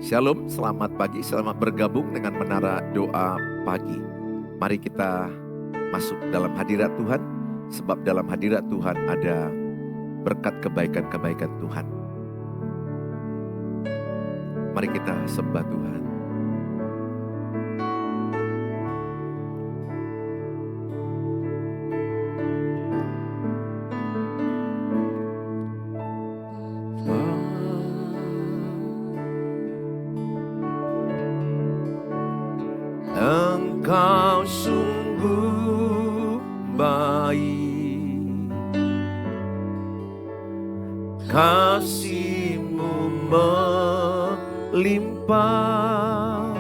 Shalom, selamat pagi, selamat bergabung dengan Menara Doa Pagi. Mari kita masuk dalam hadirat Tuhan, sebab dalam hadirat Tuhan ada berkat kebaikan-kebaikan Tuhan. Mari kita sembah Tuhan. Engkau sungguh baik, kasih-Mu melimpah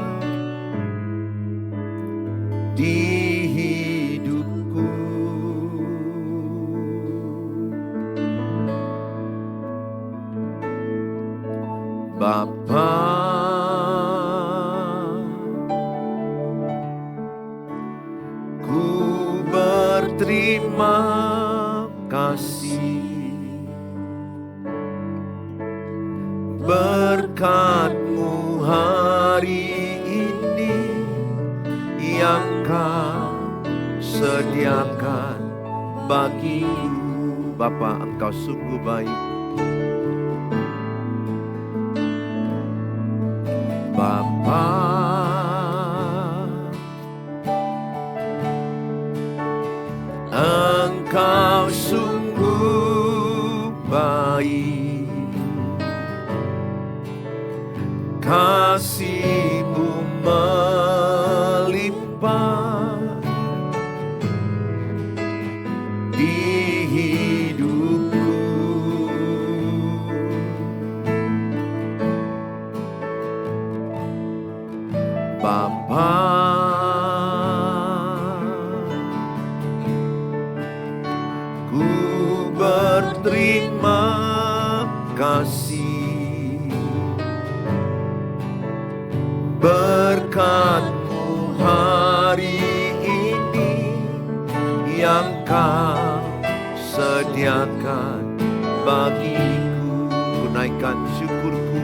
di hidupku. Bapa, terima kasih berkat-Mu hari ini yang Kau sediakan bagiku. Bapa, Engkau sungguh baik. Bapa, Engkau sungguh baik, kasih-Mu melimpah di hidupku. Bapa, terima kasih berkat-Mu hari ini yang Kau sediakan bagiku. Ku naikkan syukurku,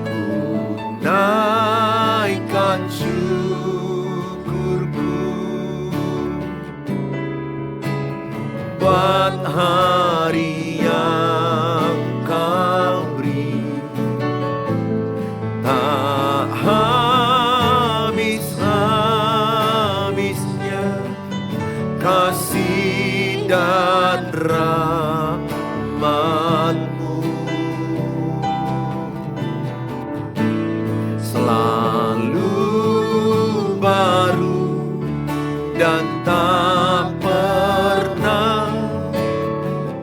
ku naikkan syukurku buat hari yang Kau beri. Tak habis-habisnya kasih dan rahmat-Mu, selalu baru dan tak pernah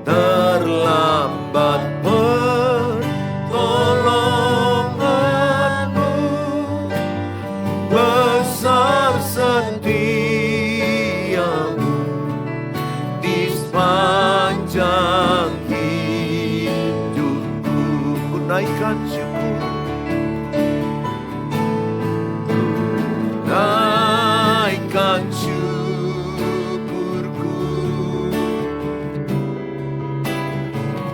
terlambat. Pertolongan-Mu besar, setia-Mu di sepanjang hidupku. Ku naikkan syukur, ku naikkan syukurku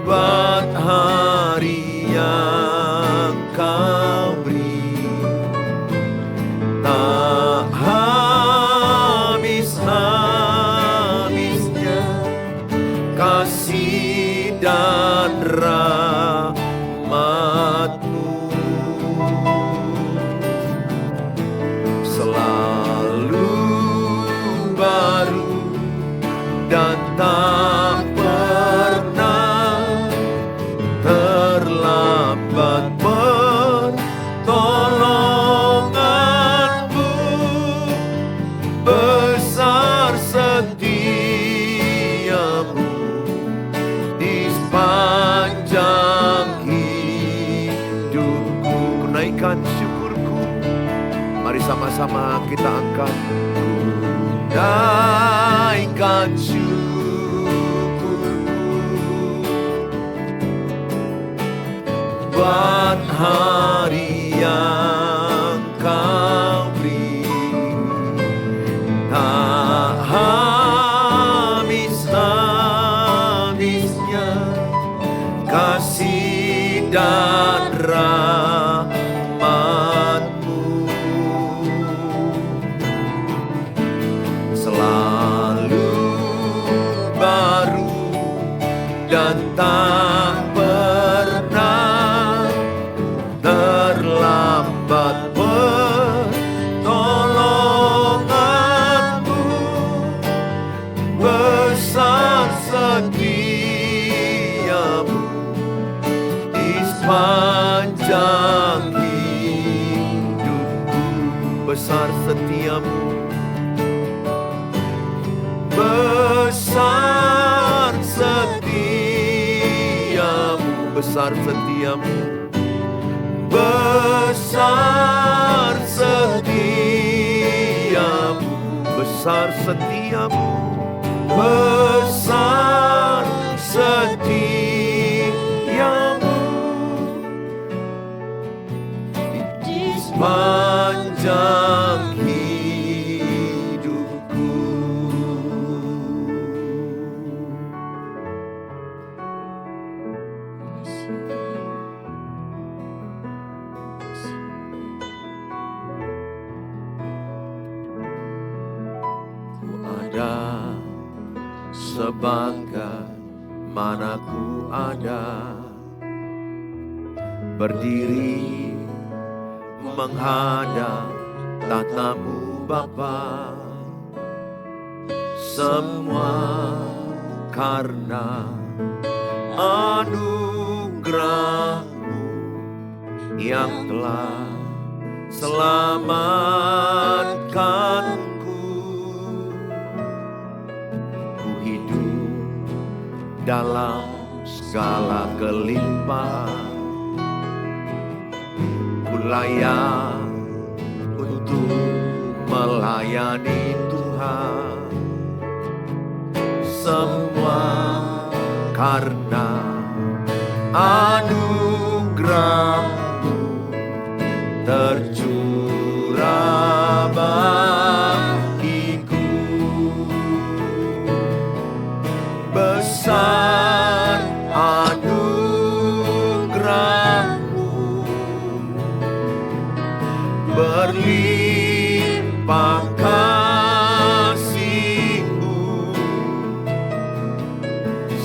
buat hari yang Kau beri. Tak habis-habisnya kasih dan rahmat-Mu, selalu baru dan tak pernah terlambat. Pertolongan-Mu besar, setia-Mu di sepanjang hidupku. Ku naikkan syukurku, mari sama-sama kita angkat. Ku naikkan syukurku buat hari yang Kau beri. Tak habis-habisnya kasih dan rahmat. dan tak pernah terlambat pertolonganmu. Besar setiamu di sepanjang hidupku. Besar setiamu, besar setiamu, besar setiamu, besar setiamu, besar setiamu, besar setiamu di sepanjang hidupku. Ku ada sebagaimana ku ada, berdiri menghadap tatamu Bapa. Semua karena anugerah-Mu yang telah selamatkanku. Ku hidup dalam segala kelimpahan, ku layak untuk melayani Tuhan. Semua karena anugerah-Mu tercurah bagiku. Besar anugerah-Mu, berlimpah kasih-Mu.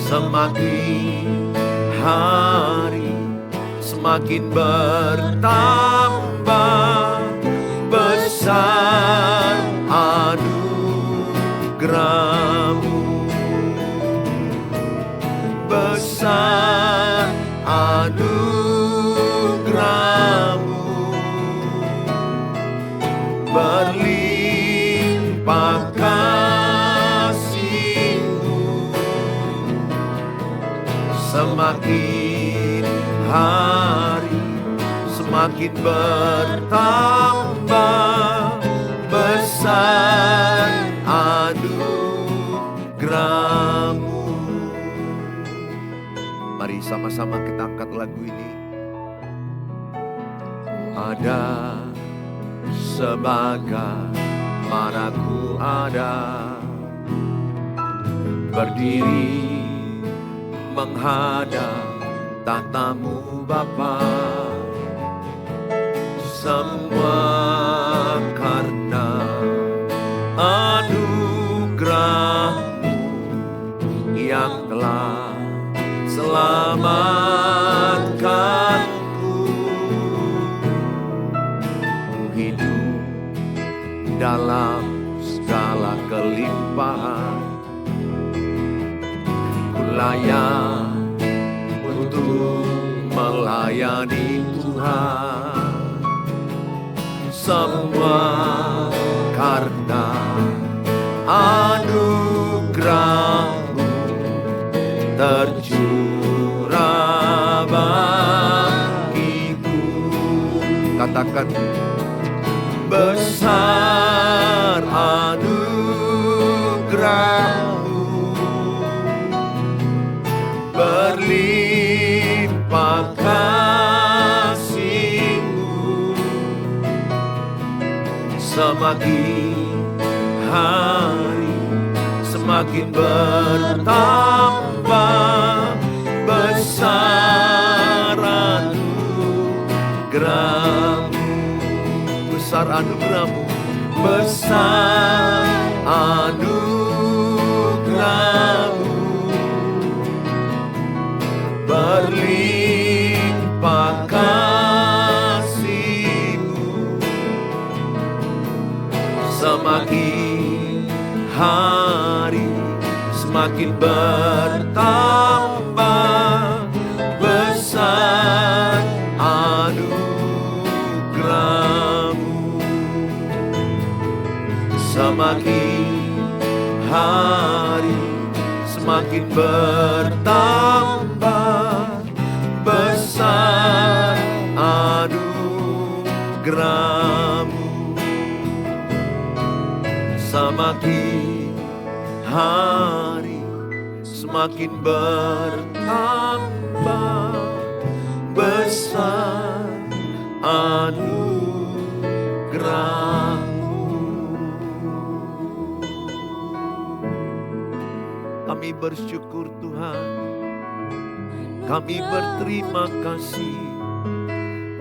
Semakin hari semakin bertambah, besar anugerah-Mu, besar anugerah-Mu, berlimpah kasih-Mu. Semakin hari semakin bertambah, besar anugerah-Mu. Mari sama-sama kita angkat lagu ini. Ada sebagaimana ku ada, berdiri menghadap tatamu Bapa. Semua karena anugerah-Mu yang telah selamatkanku. Ku hidup dalam segala kelimpahan, ku layak untuk melayani Tuhan. Semua karena anugerah-Mu tercurah bagiku. Katakan, besar anugerah-Mu, berlimpah kasih-Mu. Semakin hari semakin bertambah, besar anugerah-Mu, besar anugerah-Mu, besar anugerah-Mu, berlimpah kasih-Mu. Semakin hari semakin bertambah besar anugerah-Mu. Semakin hari semakin bertambah besar anugerah-Mu. Semakin hari semakin bertambah besar anugerah-Mu. Kami bersyukur Tuhan, kami berterima kasih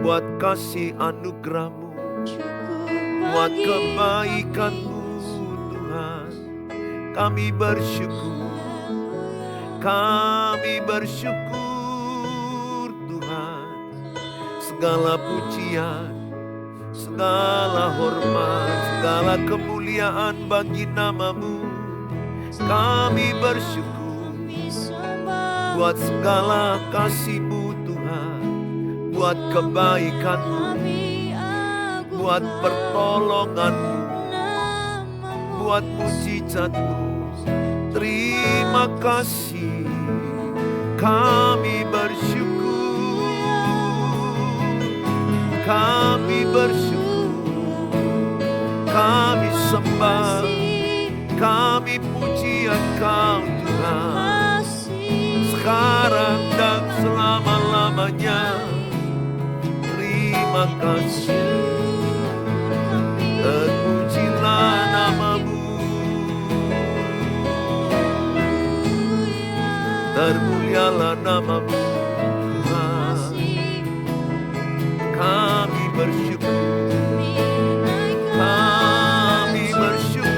buat kasih anugerah-Mu, buat kebaikan-Mu Tuhan. Kami bersyukur Tuhan. Segala pujian, segala hormat, segala kemuliaan bagi nama-Mu. Kami bersyukur buat segala kasih-Mu Tuhan, buat kebaikan-Mu, buat pertolongan-Mu, buat mujizat-Mu. Terima kasih, kami bersyukur, kami sembah, kami puji Engkau Tuhan, sekarang dan selama-lamanya. Terima kasih, terpujilah nama-Mu, termulialah nama-Mu Tuhan. Kami bersyukur, kami bersyukur.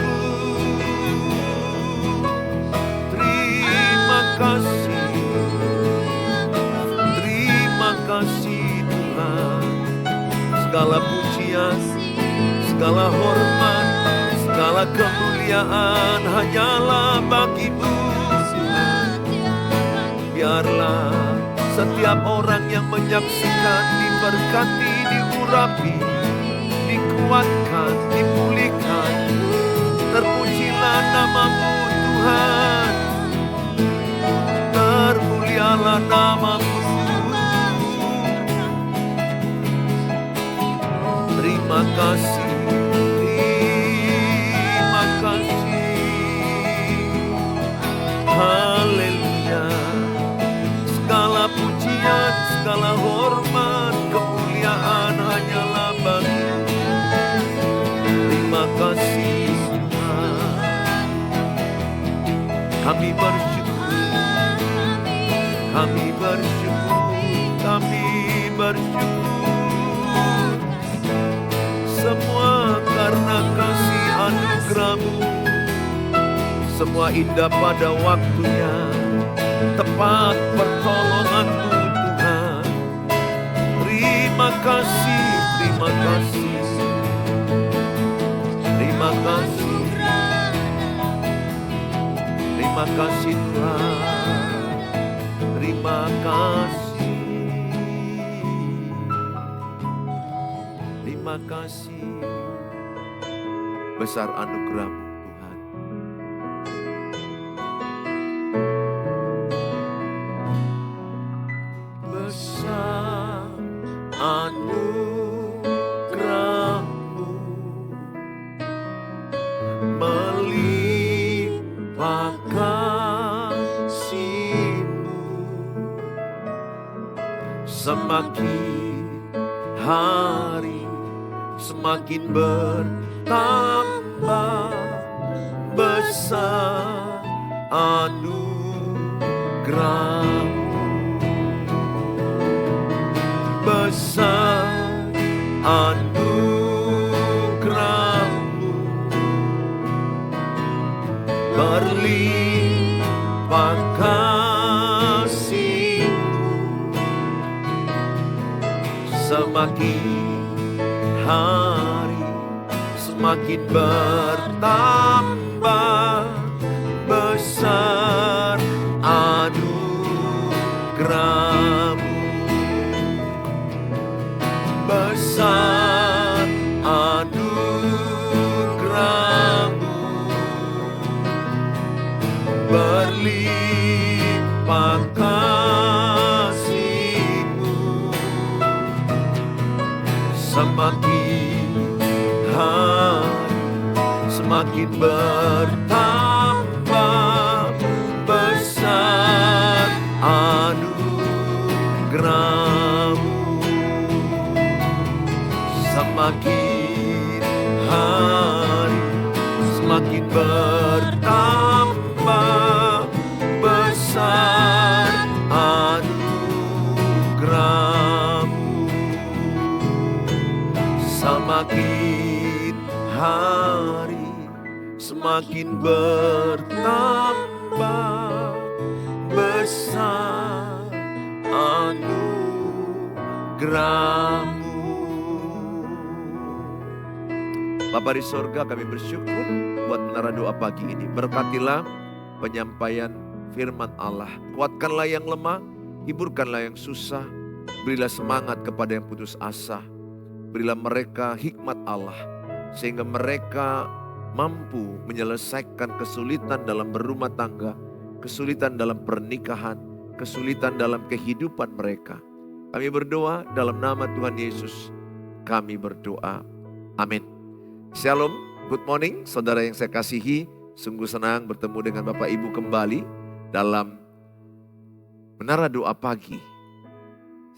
Terima kasih Tuhan. Segala pujian, segala hormat, segala kemuliaan hanyalah bagi-Mu. Biarlah setiap orang yang menyaksikan diberkati, diurapi, dikuatkan, dipulihkan. Terpujilah nama-Mu Tuhan, termulialah nama-Mu. Terima kasih, terima kasih. Haleluya. Segala pujian, segala hormat, kemuliaan hanyalah bagi-Mu. Terima kasih Tuhan. Kami bersyukur, kami bersyukur, kami bersyukur. Semua karena kasih anugerah-Mu, semua indah pada waktunya, tepat pertolongan-Mu Tuhan. Terima kasih, terima kasih, terima kasih, terima kasih Tuhan, terima kasih, terima kasih. Besar anugerah-Mu Tuhan. Besar anugerah-Mu, melimpah kasih-Mu. Semakin hari semakin bertambah besar anugerah-Mu, besar anugerah-Mu, berlimpah kasih-Mu. Semakin hari semakin bertambah besar anugerah-Mu, besar anugerah-Mu, berlimpah kasih-Mu. Semakin hari semakin bertambah besar anugerah-Mu. Semakin hari semakin bertambah besar anugerah-Mu. Semakin hari semakin bertambah besar anugerah-Mu. Bapa di sorga, kami bersyukur buat menara doa pagi ini. Berkatilah penyampaian firman Allah. Kuatkanlah yang lemah, hiburkanlah yang susah. Berilah semangat kepada yang putus asa. Berilah mereka hikmat Allah, sehingga mereka mampu menyelesaikan kesulitan dalam berumah tangga, kesulitan dalam pernikahan, kesulitan dalam kehidupan mereka. Kami berdoa dalam nama Tuhan Yesus. Kami berdoa. Amin. Shalom, good morning saudara yang saya kasihi. Sungguh senang bertemu dengan Bapak Ibu kembali dalam Menara Doa Pagi.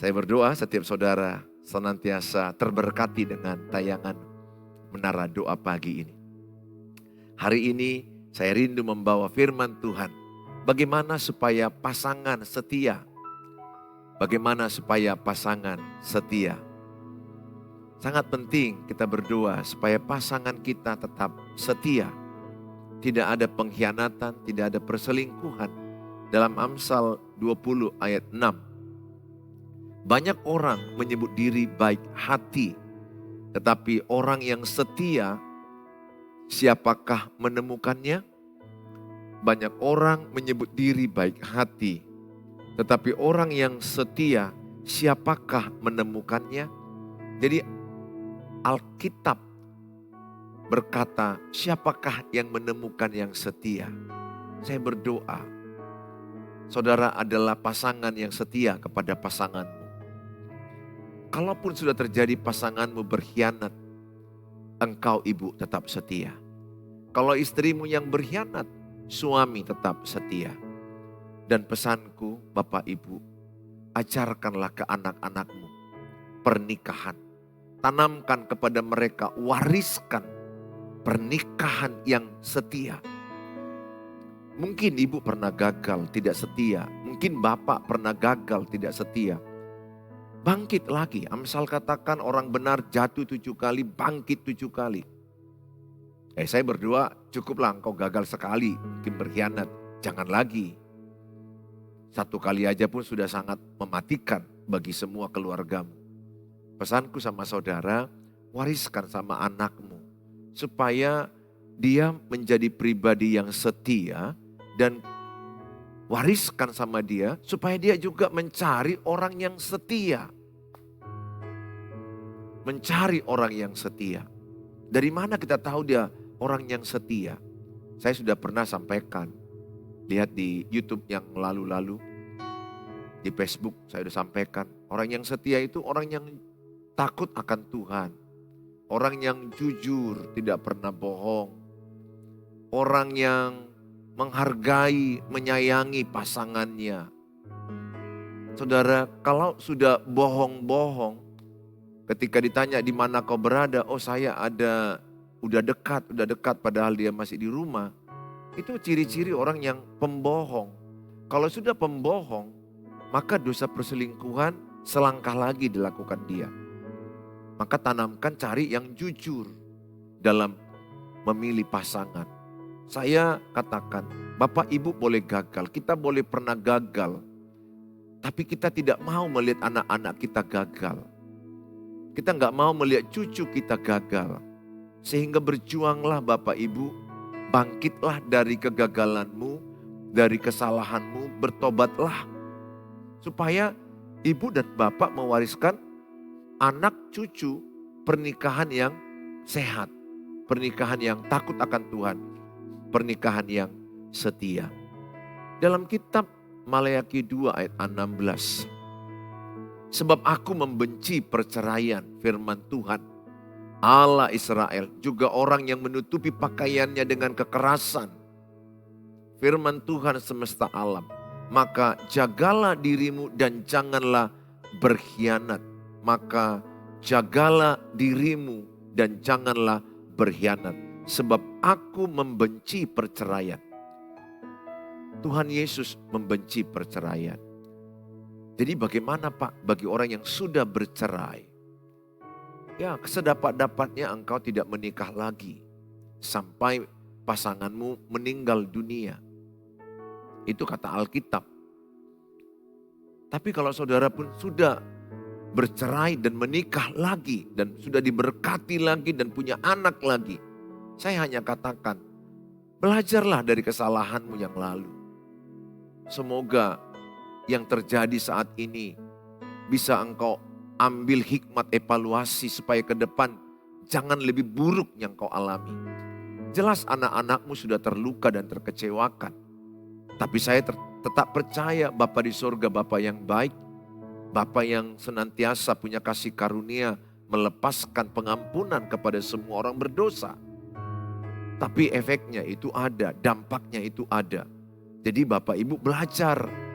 Saya berdoa setiap saudara senantiasa terberkati dengan tayangan Menara Doa Pagi ini. Hari ini saya rindu membawa firman Tuhan. Bagaimana supaya pasangan setia? Bagaimana supaya pasangan setia? Sangat penting kita berdoa supaya pasangan kita tetap setia. Tidak ada pengkhianatan, tidak ada perselingkuhan. Dalam Amsal 20 ayat 6. Banyak orang menyebut diri baik hati, tetapi orang yang setia, siapakah menemukannya? Banyak orang menyebut diri baik hati, tetapi orang yang setia, siapakah menemukannya? Jadi Alkitab berkata, siapakah yang menemukan yang setia? Saya berdoa, saudara adalah pasangan yang setia kepada pasanganmu. Kalaupun sudah terjadi pasanganmu berkhianat, engkau ibu tetap setia. Kalau istrimu yang berkhianat, suami tetap setia. Dan pesanku Bapak Ibu, ajarkanlah ke anak-anakmu pernikahan. Tanamkan kepada mereka, wariskan pernikahan yang setia. Mungkin ibu pernah gagal tidak setia. Mungkin bapak pernah gagal tidak setia. Bangkit lagi. Amsal katakan orang benar jatuh 7 kali, bangkit 7 kali. Saya berdoa cukuplah engkau gagal sekali, mungkin berkhianat. Jangan lagi. 1 kali aja pun sudah sangat mematikan bagi semua keluargamu. Pesanku sama saudara, wariskan sama anakmu. Supaya dia menjadi pribadi yang setia dan wariskan sama dia. Supaya dia juga mencari orang yang setia. Mencari orang yang setia. Dari mana kita tahu dia orang yang setia? Saya sudah pernah sampaikan. Lihat di YouTube yang lalu-lalu. Di Facebook saya sudah sampaikan. Orang yang setia itu orang yang takut akan Tuhan. Orang yang jujur, tidak pernah bohong. Orang yang menghargai, menyayangi pasangannya. Saudara, kalau sudah bohong-bohong, ketika ditanya di mana kau berada, oh saya udah dekat padahal dia masih di rumah. Itu ciri-ciri orang yang pembohong. Kalau sudah pembohong, maka dosa perselingkuhan selangkah lagi dilakukan dia. Maka tanamkan cari yang jujur dalam memilih pasangan. Saya katakan, Bapak Ibu boleh gagal, kita boleh pernah gagal. Tapi kita tidak mau melihat anak-anak kita gagal. Kita nggak mau melihat cucu kita gagal. Sehingga berjuanglah Bapak Ibu, bangkitlah dari kegagalanmu, dari kesalahanmu, bertobatlah. Supaya ibu dan bapak mewariskan anak cucu pernikahan yang sehat. Pernikahan yang takut akan Tuhan. Pernikahan yang setia. Dalam kitab Maleakhi 2 ayat 16. Sebab aku membenci perceraian, firman Tuhan Allah Israel, juga orang yang menutupi pakaiannya dengan kekerasan. Firman Tuhan semesta alam. Maka jagalah dirimu dan janganlah berkhianat. Maka jagalah dirimu dan janganlah berkhianat. Sebab aku membenci perceraian. Tuhan Yesus membenci perceraian. Jadi bagaimana Pak bagi orang yang sudah bercerai? Ya, sedapat-dapatnya engkau tidak menikah lagi sampai pasanganmu meninggal dunia. Itu kata Alkitab. Tapi kalau saudara pun sudah bercerai dan menikah lagi dan sudah diberkati lagi dan punya anak lagi, saya hanya katakan, belajarlah dari kesalahanmu yang lalu. Semoga yang terjadi saat ini bisa engkau ambil hikmat evaluasi supaya ke depan jangan lebih buruk yang kau alami. Jelas anak-anakmu sudah terluka dan terkecewakan. Tapi saya tetap percaya Bapa di sorga Bapa yang baik. Bapa yang senantiasa punya kasih karunia melepaskan pengampunan kepada semua orang berdosa. Tapi efeknya itu ada, dampaknya itu ada. Jadi Bapak Ibu belajar.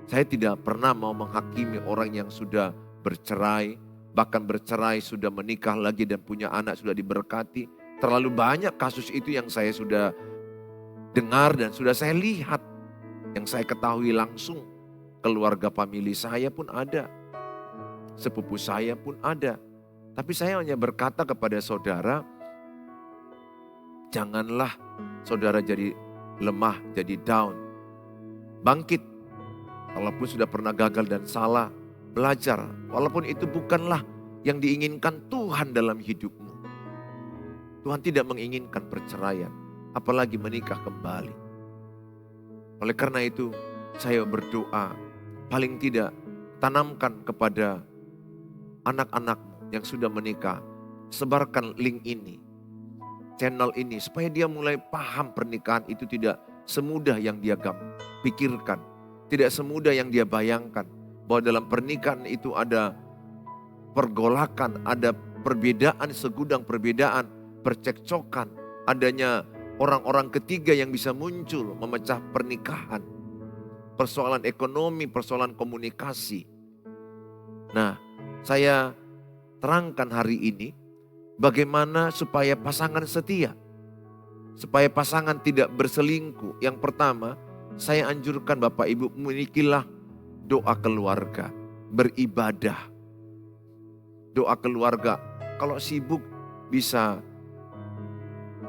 Saya tidak pernah mau menghakimi orang yang sudah bercerai, bahkan bercerai sudah menikah lagi dan punya anak sudah diberkati. Terlalu banyak kasus itu yang saya sudah dengar dan sudah saya lihat. Yang saya ketahui langsung, keluarga famili saya pun ada. Sepupu saya pun ada. Tapi saya hanya berkata kepada saudara, janganlah saudara jadi lemah, jadi down. Bangkit. Walaupun sudah pernah gagal dan salah, belajar. Walaupun itu bukanlah yang diinginkan Tuhan dalam hidupmu. Tuhan tidak menginginkan perceraian, apalagi menikah kembali. Oleh karena itu, saya berdoa, paling tidak tanamkan kepada anak-anakmu yang sudah menikah, sebarkan link ini, channel ini, supaya dia mulai paham pernikahan itu tidak semudah yang dia pikirkan, tidak semudah yang dia bayangkan, bahwa dalam pernikahan itu ada pergolakan, ada perbedaan, segudang perbedaan, percekcokan, adanya orang-orang ketiga yang bisa muncul memecah pernikahan. Persoalan ekonomi, persoalan komunikasi. Nah, saya terangkan hari ini bagaimana supaya pasangan setia. Supaya pasangan tidak berselingkuh. Yang pertama, saya anjurkan Bapak Ibu milikilah doa keluarga. Beribadah. Doa keluarga. Kalau sibuk bisa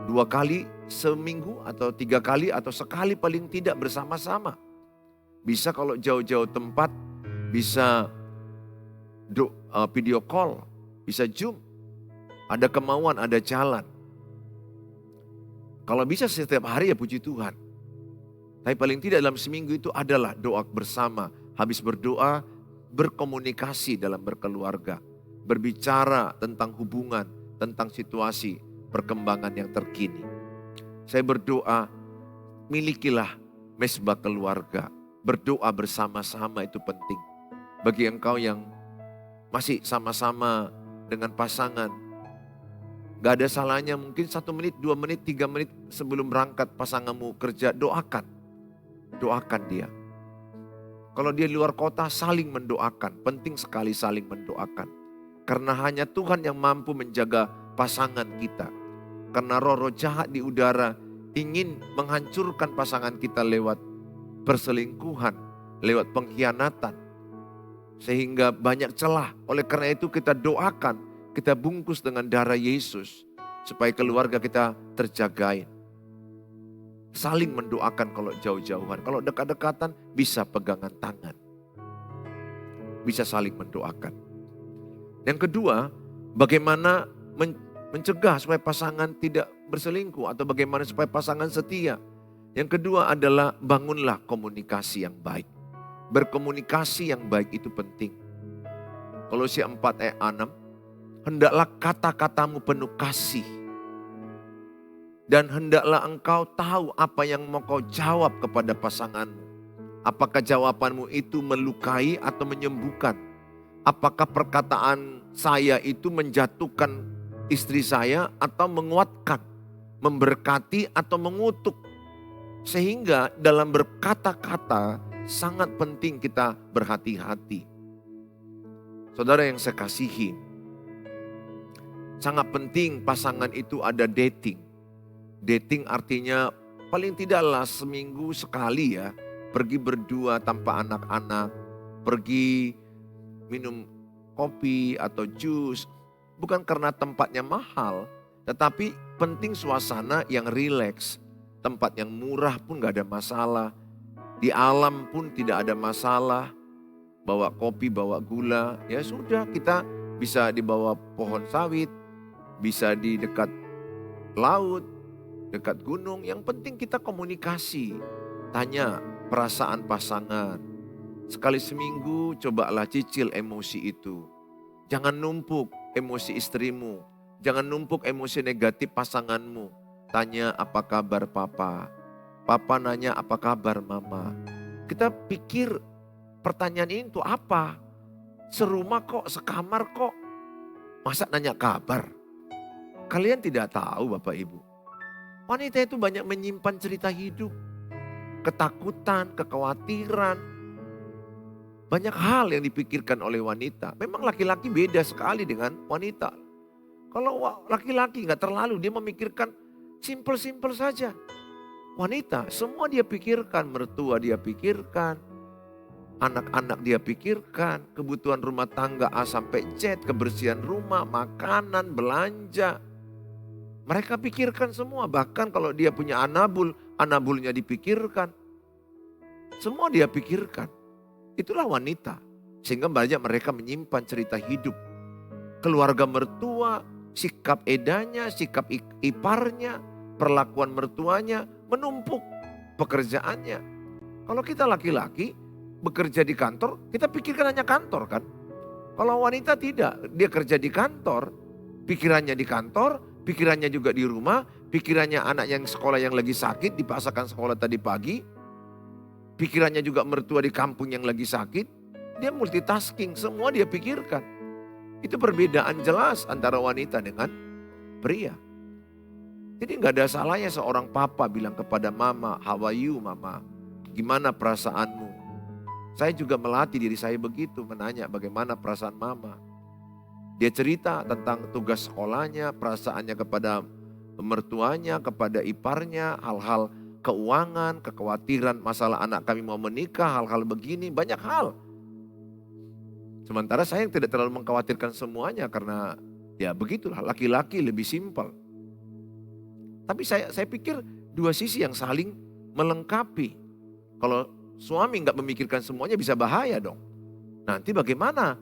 2 kali seminggu atau 3 kali atau sekali paling tidak bersama-sama. Bisa kalau jauh-jauh tempat bisa video call, bisa Zoom. Ada kemauan, ada jalan. Kalau bisa setiap hari ya puji Tuhan. Tapi paling tidak dalam seminggu itu adalah doa bersama. Habis berdoa, berkomunikasi dalam berkeluarga. Berbicara tentang hubungan, tentang situasi, perkembangan yang terkini. Saya berdoa, milikilah mesbah keluarga. Berdoa bersama-sama itu penting. Bagi engkau yang masih sama-sama dengan pasangan, gak ada salahnya mungkin 1 menit, 2 menit, 3 menit sebelum berangkat pasanganmu kerja, doakan. Doakan dia. Kalau dia luar kota, saling mendoakan. Penting sekali saling mendoakan. Karena hanya Tuhan yang mampu menjaga pasangan kita. Karena roh-roh jahat di udara ingin menghancurkan pasangan kita lewat perselingkuhan, lewat pengkhianatan. Sehingga banyak celah. Oleh karena itu kita doakan, kita bungkus dengan darah Yesus. Supaya keluarga kita terjagain. Saling mendoakan kalau jauh-jauhan. Kalau dekat-dekatan bisa pegangan tangan. Bisa saling mendoakan. Yang kedua, Bagaimana mencegah supaya pasangan tidak berselingkuh atau bagaimana supaya pasangan setia. Yang kedua adalah bangunlah komunikasi yang baik. Berkomunikasi yang baik itu penting. Kolose 4 ayat 6, hendaklah kata-katamu penuh kasih. Dan hendaklah engkau tahu apa yang mau kau jawab kepada pasanganmu. Apakah jawabanmu itu melukai atau menyembuhkan? Apakah perkataan saya itu menjatuhkan istri saya atau menguatkan? Memberkati atau mengutuk? Sehingga dalam berkata-kata sangat penting kita berhati-hati. Saudara yang saya kasihi, sangat penting pasangan itu ada dating. Dating artinya paling tidaklah seminggu sekali ya, pergi berdua tanpa anak-anak, pergi minum kopi atau jus, bukan karena tempatnya mahal, tetapi penting suasana yang rileks. Tempat yang murah pun gak ada masalah. Di alam pun tidak ada masalah. Bawa kopi, bawa gula. Ya sudah, kita bisa di bawah pohon sawit. Bisa di dekat laut, dekat gunung. Yang penting kita komunikasi. Tanya perasaan pasangan. Sekali seminggu cobalah cicil emosi itu. Jangan numpuk emosi istrimu. Jangan numpuk emosi negatif pasanganmu. Tanya apa kabar papa. Papa nanya apa kabar mama. Kita pikir pertanyaan ini tuh apa? Serumah kok, sekamar kok. Masa nanya kabar? Kalian tidak tahu Bapak Ibu. Wanita itu banyak menyimpan cerita hidup. Ketakutan, kekhawatiran. Banyak hal yang dipikirkan oleh wanita. Memang laki-laki beda sekali dengan wanita. Kalau laki-laki gak terlalu, dia memikirkan simpel-simpel saja. Wanita, semua dia pikirkan. Mertua dia pikirkan. Anak-anak dia pikirkan. Kebutuhan rumah tangga A sampai Z. Kebersihan rumah, makanan, belanja. Mereka pikirkan semua. Bahkan kalau dia punya anabul, anabulnya dipikirkan. Semua dia pikirkan. Itulah wanita. Sehingga banyak mereka menyimpan cerita hidup. Keluarga mertua, sikap edanya, sikap iparnya, perlakuan mertuanya menumpuk pekerjaannya. Kalau kita laki-laki bekerja di kantor, kita pikirkan hanya kantor kan. Kalau wanita tidak, dia kerja di kantor, pikirannya di kantor, pikirannya juga di rumah, pikirannya anak yang sekolah yang lagi sakit, dipaksakan sekolah tadi pagi, pikirannya juga mertua di kampung yang lagi sakit, dia multitasking, semua dia pikirkan. Itu perbedaan jelas antara wanita dengan pria. Jadi gak ada salahnya seorang papa bilang kepada mama, how are you mama? Gimana perasaanmu? Saya juga melatih diri saya begitu, menanya bagaimana perasaan mama. Dia cerita tentang tugas sekolahnya, perasaannya kepada mertuanya, kepada iparnya, hal-hal keuangan, kekhawatiran masalah anak kami mau menikah, hal-hal begini, banyak hal. Sementara saya tidak terlalu mengkhawatirkan semuanya karena ya begitulah, laki-laki lebih simpel. Tapi saya pikir dua sisi yang saling melengkapi. Kalau suami nggak memikirkan semuanya bisa bahaya dong. Nanti bagaimana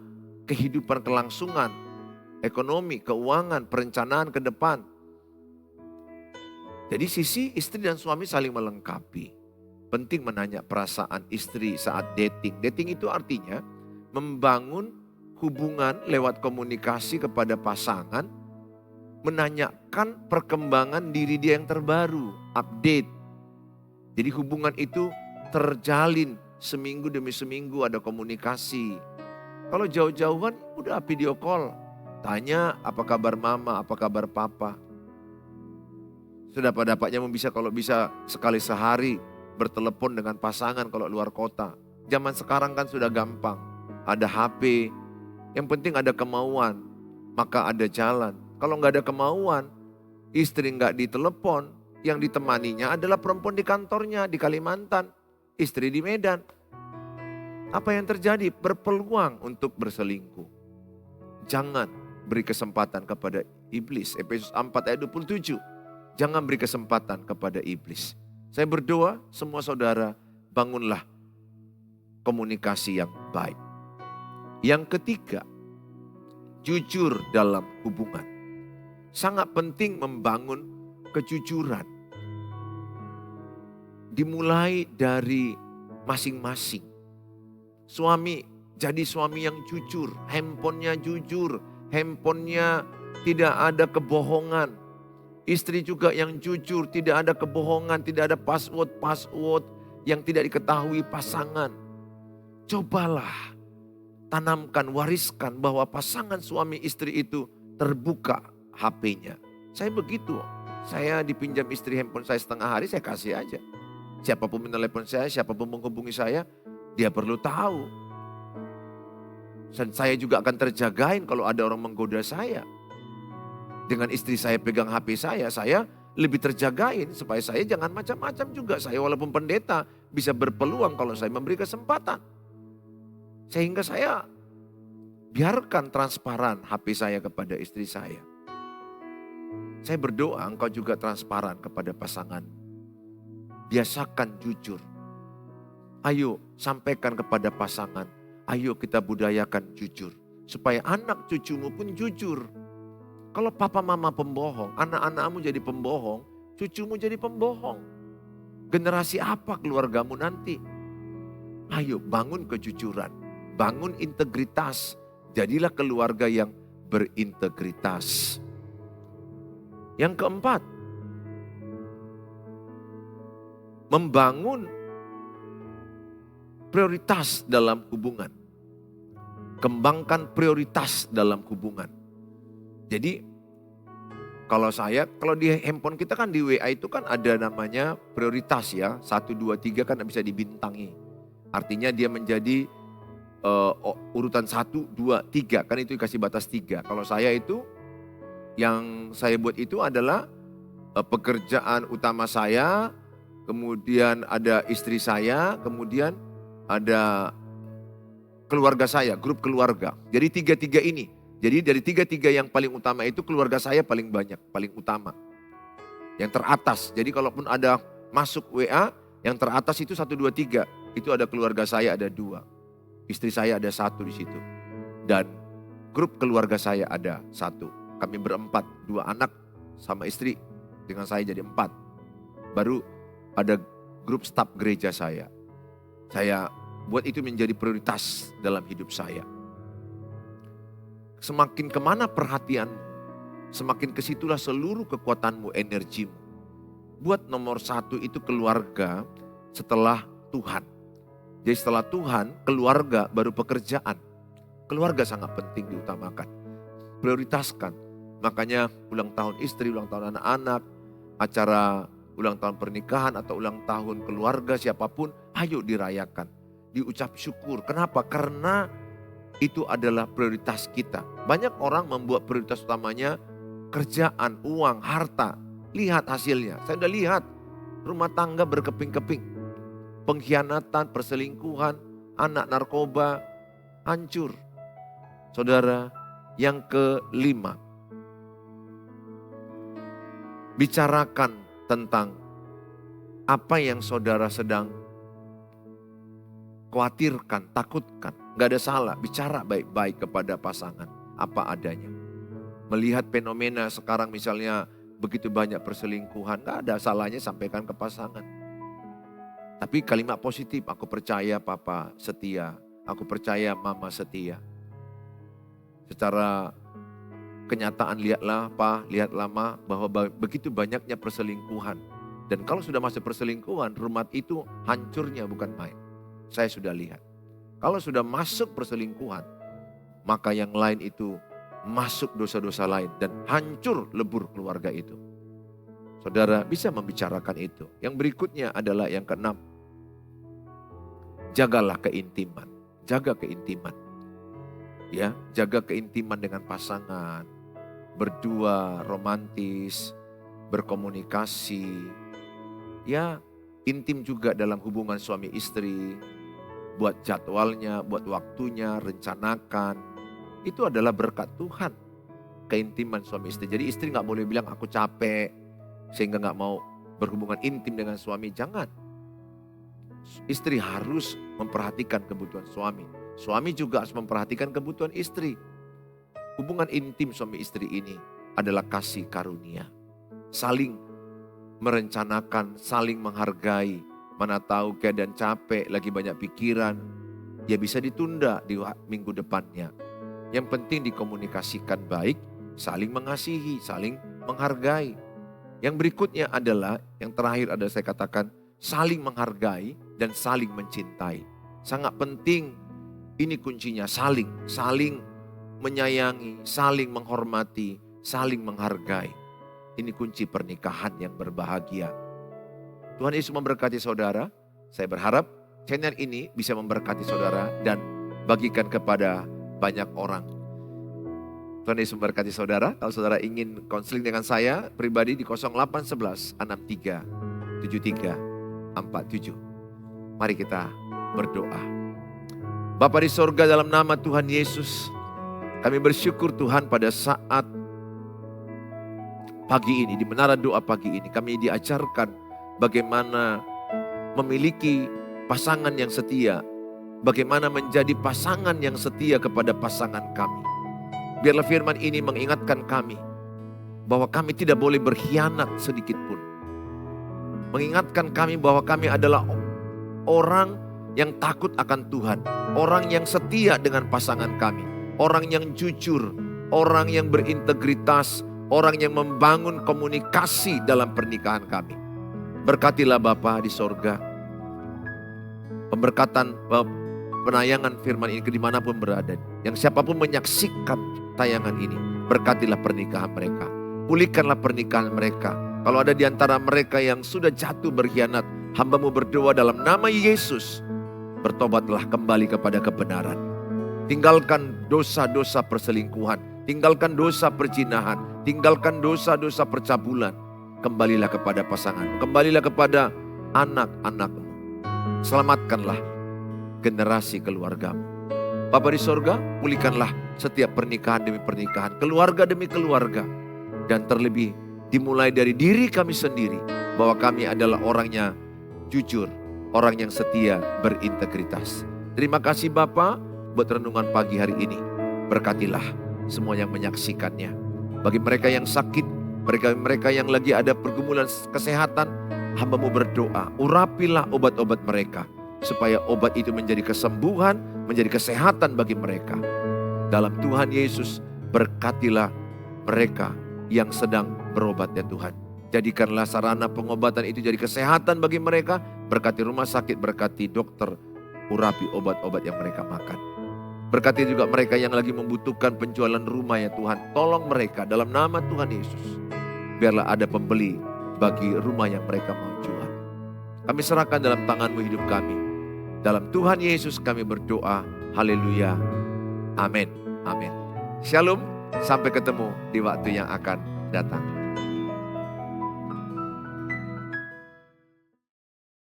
kehidupan kelangsungan, ekonomi, keuangan, perencanaan ke depan. Jadi sisi istri dan suami saling melengkapi. Penting menanya perasaan istri saat dating. Dating itu artinya membangun hubungan lewat komunikasi kepada pasangan, menanyakan perkembangan diri dia yang terbaru, update. Jadi hubungan itu terjalin seminggu demi seminggu ada komunikasi. Kalau jauh-jauhan udah video call, tanya apa kabar mama, apa kabar papa. Sedapat-dapatnya bisa kalau bisa sekali sehari bertelepon dengan pasangan kalau luar kota. Zaman sekarang kan sudah gampang, ada HP, yang penting ada kemauan, maka ada jalan. Kalau nggak ada kemauan, istri nggak ditelepon, yang ditemaninya adalah perempuan di kantornya di Kalimantan, istri di Medan. Apa yang terjadi? Berpeluang untuk berselingkuh. Jangan beri kesempatan kepada iblis. Efesus 4 ayat 27. Jangan beri kesempatan kepada iblis. Saya berdoa semua saudara bangunlah komunikasi yang baik. Yang ketiga, jujur dalam hubungan. Sangat penting membangun kejujuran. Dimulai dari masing-masing. Suami jadi suami yang jujur, handphonenya jujur, handphonenya tidak ada kebohongan. Istri juga yang jujur, tidak ada kebohongan, tidak ada password yang tidak diketahui pasangan. Cobalah tanamkan, wariskan bahwa pasangan suami istri itu terbuka HP-nya. Saya begitu, saya dipinjam istri handphone saya setengah hari, saya kasih aja. Siapapun menelepon saya, siapapun menghubungi saya, dia perlu tahu. Dan saya juga akan terjagain kalau ada orang menggoda saya. Dengan istri saya pegang HP saya lebih terjagain supaya saya jangan macam-macam juga. Saya walaupun pendeta bisa berpeluang kalau saya memberi kesempatan. Sehingga saya biarkan transparan HP saya kepada istri saya. Saya berdoa engkau juga transparan kepada pasangan. Biasakan jujur. Ayo sampaikan kepada pasangan. Ayo kita budayakan jujur. Supaya anak cucumu pun jujur. Kalau papa mama pembohong, anak-anakmu jadi pembohong, cucumu jadi pembohong. Generasi apa keluargamu nanti? Ayo bangun kejujuran, bangun integritas. Jadilah keluarga yang berintegritas. Yang keempat, membangun prioritas dalam hubungan. Kembangkan prioritas dalam hubungan. Jadi kalau di handphone kita kan di WA itu kan ada namanya prioritas ya. 1, 2, 3 kan bisa dibintangi. Artinya dia menjadi urutan 1, 2, 3. Kan itu dikasih batas 3. Kalau saya itu yang saya buat itu adalah pekerjaan utama saya. Kemudian ada istri saya, kemudian ada keluarga saya, grup keluarga. Jadi 3 ini. Jadi dari 3 yang paling utama itu keluarga saya paling banyak, paling utama. Yang teratas. Jadi kalaupun ada masuk WA, yang teratas itu 1, 2, 3. Itu ada keluarga saya ada 2. Istri saya ada 1 di situ. Dan grup keluarga saya ada 1. Kami berempat, 2 anak sama istri. Dengan saya jadi 4. Baru ada grup staf gereja saya. Saya buat itu menjadi prioritas dalam hidup saya. Semakin kemana perhatianmu, semakin kesitulah seluruh kekuatanmu, energimu. Buat nomor 1 itu keluarga setelah Tuhan. Jadi setelah Tuhan, keluarga baru pekerjaan. Keluarga sangat penting diutamakan. Prioritaskan. Makanya ulang tahun istri, ulang tahun anak-anak, acara ulang tahun pernikahan atau ulang tahun keluarga siapapun, ayo dirayakan. Diucap syukur. Kenapa? Karena itu adalah prioritas kita. Banyak orang membuat prioritas utamanya kerjaan, uang, harta. Lihat hasilnya. Saya sudah lihat rumah tangga berkeping-keping. Pengkhianatan, perselingkuhan, anak narkoba, hancur. Saudara, yang kelima. Bicarakan tentang apa yang saudara sedang khawatirkan, takutkan. Gak ada salah, bicara baik-baik kepada pasangan. Apa adanya. Melihat fenomena sekarang misalnya begitu banyak perselingkuhan. Gak ada salahnya sampaikan ke pasangan. Tapi kalimat positif, aku percaya papa setia. Aku percaya mama setia. Secara kenyataan lihatlah pa, lihatlah ma, bahwa begitu banyaknya perselingkuhan. Dan kalau sudah masuk perselingkuhan, rumah itu hancurnya bukan main. Saya sudah lihat. Kalau sudah masuk perselingkuhan, maka yang lain itu masuk dosa-dosa lain dan hancur lebur keluarga itu. Saudara bisa membicarakan itu. Yang berikutnya adalah yang keenam. Jagalah keintiman. Jaga keintiman. Ya, jaga keintiman dengan pasangan. Berdua, romantis, berkomunikasi. Ya, intim juga dalam hubungan suami istri. Buat jadwalnya, buat waktunya, rencanakan. Itu adalah berkat Tuhan. Keintiman suami istri. Jadi istri gak boleh bilang aku capek. Sehingga gak mau berhubungan intim dengan suami. Jangan. Istri harus memperhatikan kebutuhan suami. Suami juga harus memperhatikan kebutuhan istri. hubungan intim suami istri ini adalah kasih karunia. Saling merencanakan, saling menghargai. Mana tahu keadaan capek, lagi banyak pikiran, ya bisa ditunda di minggu depannya. Yang penting dikomunikasikan baik, saling mengasihi, saling menghargai. Yang berikutnya adalah, yang terakhir adalah saya katakan, saling menghargai dan saling mencintai. Sangat penting, ini kuncinya, saling menyayangi, saling menghormati, saling menghargai. Ini kunci pernikahan yang berbahagia. Tuhan Yesus memberkati saudara. Saya berharap channel ini bisa memberkati saudara dan bagikan kepada banyak orang. Tuhan Yesus memberkati saudara. Kalau saudara ingin konseling dengan saya pribadi di 0811 63 73 47. Mari kita berdoa. Bapa di sorga, dalam nama Tuhan Yesus, kami bersyukur Tuhan pada saat pagi ini, di menara doa pagi ini, kami diajarkan bagaimana memiliki pasangan yang setia, bagaimana menjadi pasangan yang setia kepada pasangan kami. Biarlah firman ini mengingatkan kami bahwa kami tidak boleh berkhianat sedikit pun. Mengingatkan kami bahwa kami adalah orang yang takut akan Tuhan, orang yang setia dengan pasangan kami, orang yang jujur, orang yang berintegritas, orang yang membangun komunikasi dalam pernikahan kami. Berkatilah Bapa di sorga, pemberkatan penayangan firman ini dimanapun berada. Yang siapapun menyaksikan tayangan ini, berkatilah pernikahan mereka. Pulihkanlah pernikahan mereka. Kalau ada di antara mereka yang sudah jatuh berkhianat, hamba-Mu berdoa dalam nama Yesus, bertobatlah kembali kepada kebenaran. Tinggalkan dosa-dosa perselingkuhan, tinggalkan dosa perzinahan, tinggalkan dosa-dosa percabulan. Kembalilah kepada pasangan, kembalilah kepada anak-anak-Mu. Selamatkanlah generasi keluarga-Mu. Bapa di sorga, pulihkanlah setiap pernikahan demi pernikahan, keluarga demi keluarga. Dan terlebih dimulai dari diri kami sendiri, bahwa kami adalah orangnya jujur, orang yang setia, berintegritas. Terima kasih Bapa buat renungan pagi hari ini. Berkatilah semua yang menyaksikannya. Bagi mereka yang sakit, mereka yang lagi ada pergumulan kesehatan, hamba-Mu berdoa, urapilah obat-obat mereka, supaya obat itu menjadi kesembuhan, menjadi kesehatan bagi mereka. Dalam Tuhan Yesus, berkatilah mereka yang sedang berobat ya Tuhan. Jadikanlah sarana pengobatan itu jadi kesehatan bagi mereka. Berkati rumah sakit, berkati dokter, urapi obat-obat yang mereka makan. Berkati juga mereka yang lagi membutuhkan penjualan rumah ya Tuhan. Tolong mereka dalam nama Tuhan Yesus. Biarlah ada pembeli bagi rumah yang mereka mau jual. Kami serahkan dalam tangan-Mu hidup kami. Dalam Tuhan Yesus kami berdoa. Haleluya. Amin. Amin. Shalom. Sampai ketemu di waktu yang akan datang.